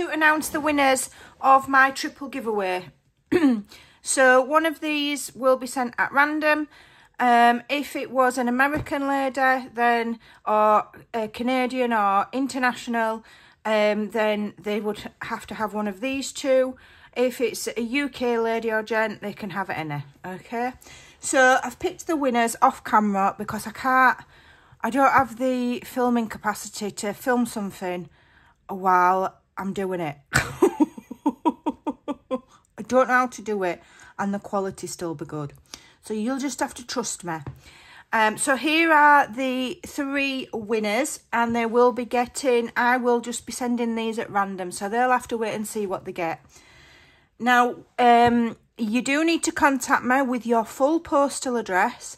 to announce the winners of my triple giveaway. So one of these will be sent at random. If it was an American lady, then, or a Canadian or international, then they would have to have one of these two. If it's a UK lady or gent, they can have any. Okay, so I've picked the winners off camera because I don't have the filming capacity to film something while I'm doing it. I don't know how to do it and the quality still be good. So you'll just have to trust me. So here are the 3 winners, and they will be getting, I will just be sending these at random. So they'll have to wait and see what they get. Now, you do need to contact me with your full postal address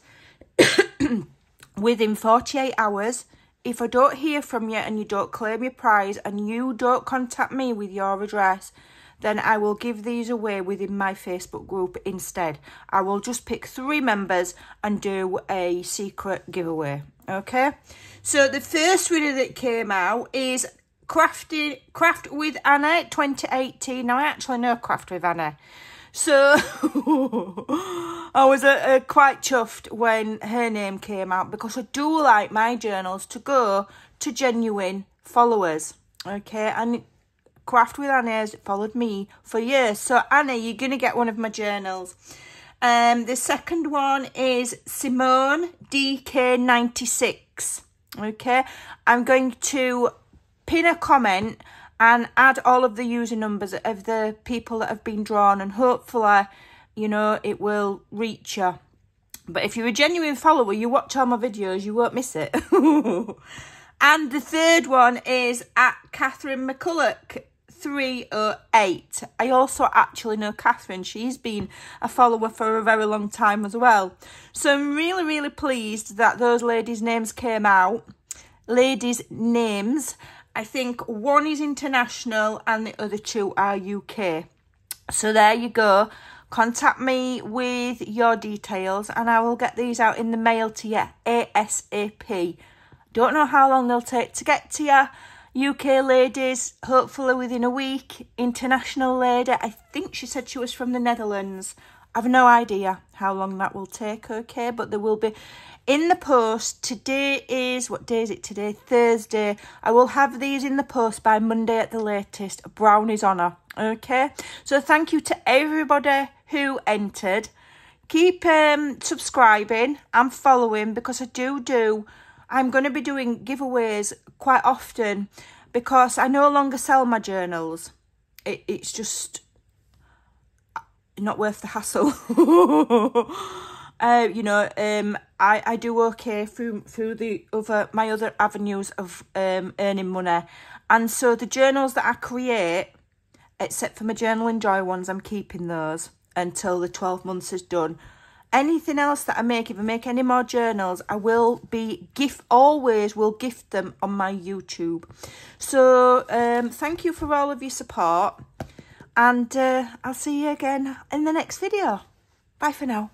within 48 hours. If I don't hear from you and you don't claim your prize and you don't contact me with your address, then I will give these away within my Facebook group instead. I will just pick 3 members and do a secret giveaway. Okay? So the first winner that came out is Craft with Anna 2018. Now I actually know Craft with Anna. So I was quite chuffed when her name came out because I do like my journals to go to genuine followers. Okay, and Craft with Anna has followed me for years. So Anna, you're going to get one of my journals. The second one is Simone DK96. Okay, I'm going to pin a comment and add all of the user numbers of the people that have been drawn, and hopefully, you know, it will reach you. But if you're a genuine follower, you watch all my videos, you won't miss it. And the third one is at Catherine McCulloch 308. I also actually know Catherine. She's been a follower for a very long time as well. So I'm really, really pleased that those ladies' names came out. Ladies' names. I think one is international and the other 2 are UK. So there you go. Contact me with your details and I will get these out in the mail to you ASAP. Don't know how long they'll take to get to you. UK ladies, hopefully within a week. International lady, I think she said she was from the Netherlands. I've no idea how long that will take, okay? But there will be in the post. Today is, what day is it today? Thursday. I will have these in the post by Monday at the latest. Brownie's honour, okay? So thank you to everybody who entered. Keep subscribing and following because I'm going to be doing giveaways quite often because I no longer sell my journals. It's just not worth the hassle. You know, I do okay through my other avenues of earning money, and so the journals that I create, except for my Journal and Joy ones, I'm keeping those until the 12 months is done. Anything else that I make, if I make any more journals, I will always gift them on my YouTube. So thank you for all of your support, and I'll see you again in the next video. Bye for now.